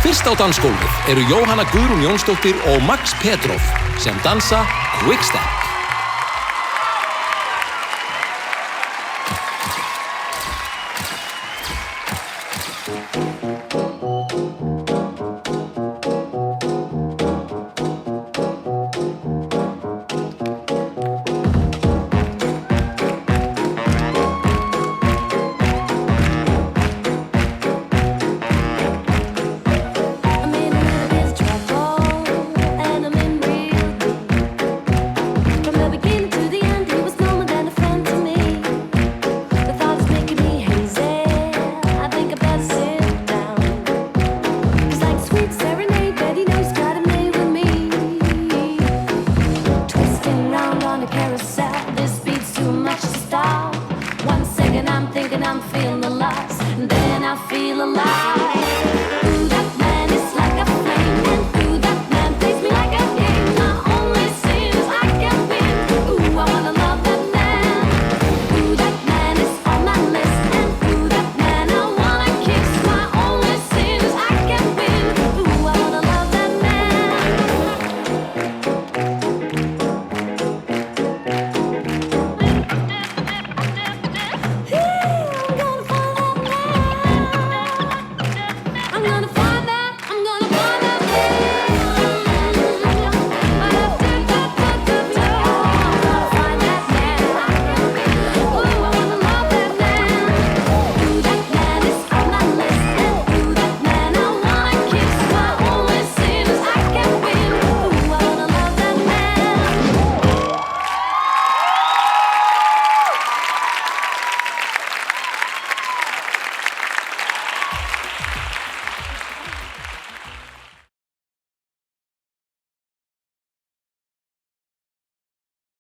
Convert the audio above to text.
Fyrst á dansgólfið eru Jóhanna Guðrún Jónsdóttir og Max Petrov sem dansa Quickstep. I'm feeling the loss, and then I feel alive.